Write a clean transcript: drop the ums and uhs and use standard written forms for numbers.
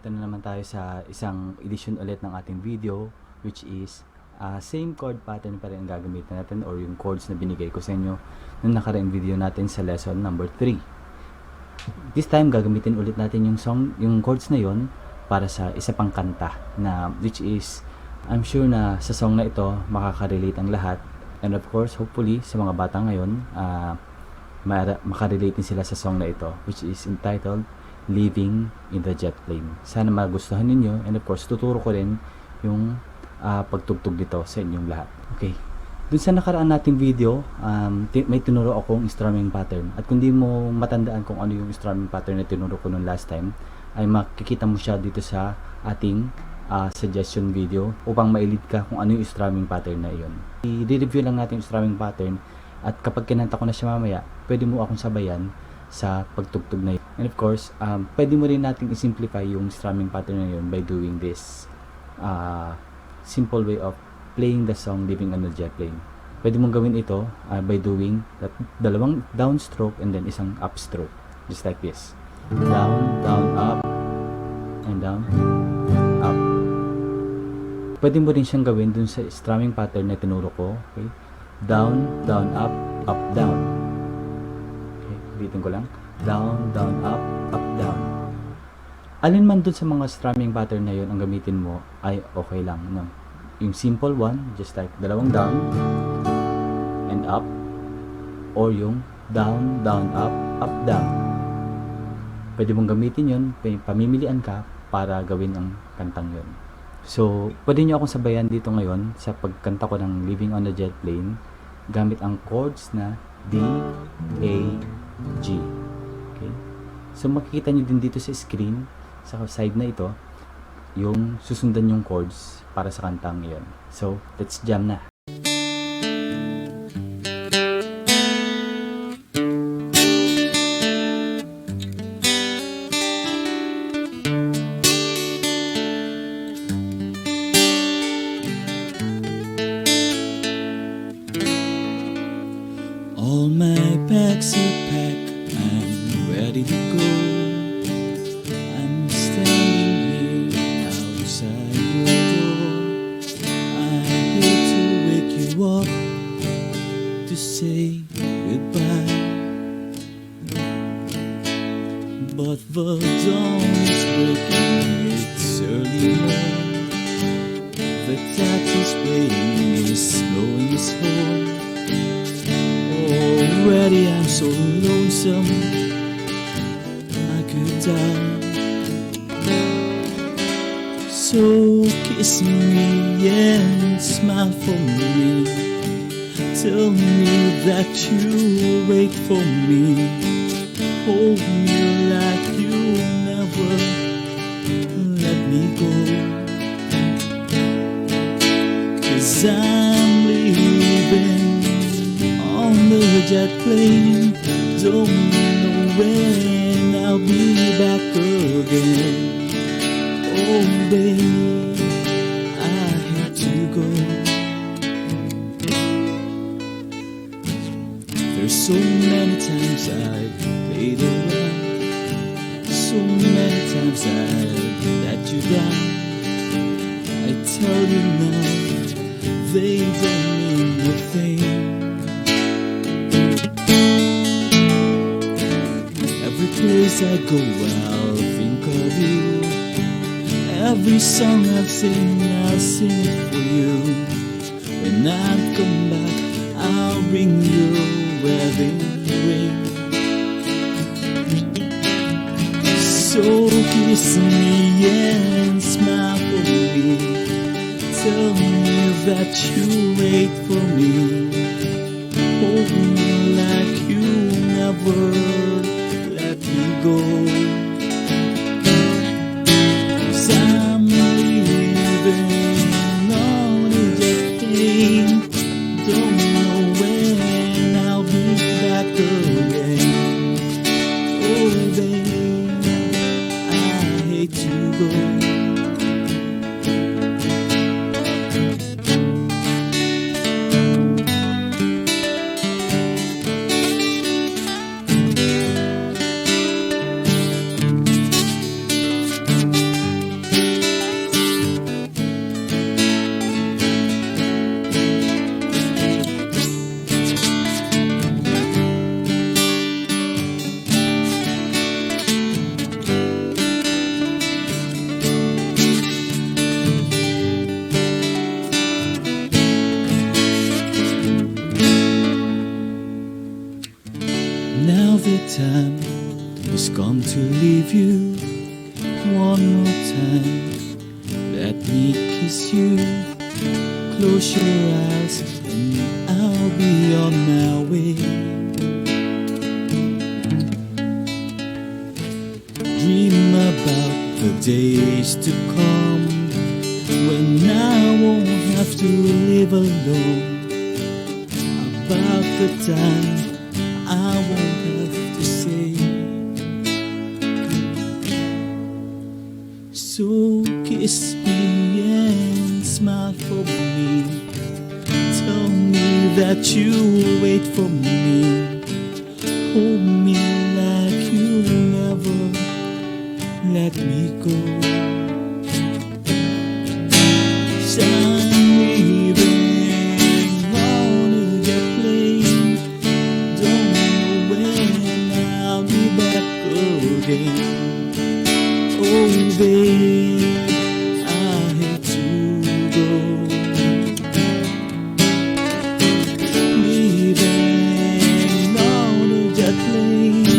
Eto na naman tayo sa isang edition ulit ng ating video, which is same chord pattern pa rin ang gagamitin natin, or yung chords na binigay ko sa inyo nung nakaraang video natin sa lesson number 3. This time gagamitin ulit natin yung chords na yon para sa isa pang kanta na which is I'm sure na sa song na ito makaka-relate ang lahat, and of course hopefully sa mga bata ngayon makarelate din sila sa song na ito, which is entitled Living in the Jet Plane. Sana magustuhan ninyo, and of course tuturo ko rin yung pagtugtog dito sa inyong lahat. Okay, dun sa nakaraan nating video, may tinuro akong strumming pattern, at kung di mo matandaan kung ano yung strumming pattern na tinuro ko nung last time, ay makikita mo siya dito sa ating suggestion video upang mailid ka kung ano yung strumming pattern na iyon. I-review lang natin yung strumming pattern, at kapag kinanta ko na siya mamaya, pwede mo akong sabayan sa pagtugtog na yun. And of course, pwede mo rin natin i-simplify yung strumming pattern na yun by doing this simple way of playing the song Living on the Jet Plane. Pwede mong gawin ito by doing dalawang downstroke and then isang upstroke, just like this. Down, down, up, and down, up. Pwede mo rin siyang gawin dun sa strumming pattern na tinuro ko. Okay? Down, down, up, down. Ulitin ko lang. Down, down, up, down. Alin man dun sa mga strumming pattern na yun ang gamitin mo ay okay lang, no? Yung simple one, just like dalawang down and up, or yung down, down, up, down. Pwede mong gamitin yun, pamimilian ka para gawin ang kantang yun. So, pwede nyo akong sabayan dito ngayon sa pagkanta ko ng Living on the Jet Plane gamit ang chords na D, A, G. Okay? So makikita nyo din dito sa screen, sa side na ito, yung susundan yung chords para sa kantang iyon. So, let's jam na. All my bags are packed, I'm ready to go. I'm standing here outside your door. I hate to wake you up to say goodbye, but the dawn is breaking, it's early morning. The taxi's waiting, is blowing his horn. Already I'm so lonesome I could die. So kiss me and smile for me. Tell me that you'll wait for me. Hold me like you'll never let me go. 'Cause I'm leaving on the jet plane, don't know when I'll be back again. Oh babe, I have to go. There's so many times I've played around, so many times I've let you down. I tell you now, they don't mean a thing. Every place I go, I'll think of you. Every song I sing, I'll sing for you. When I come back, I'll bring you a wedding ring. So kiss me and smile for me. Tell me that you wait for me. Hold me like you never let me go. 'Cause I'm leaving on a jet plane, don't know when I'll be back again. Oh babe, I hate to go. Now the time has come to leave you. One more time, let me kiss you. Close your eyes and I'll be on my way. Dream about the days to come when I won't have to live alone. About the time I won't have to say. So kiss me and smile for me. Tell me that you'll wait for me. Hold me like you'll never let me go. 'Cause I'm leaving on a jet plane. Don't know when I'll be back again. Oh babe, I hate to go. Leaving on a jet plane.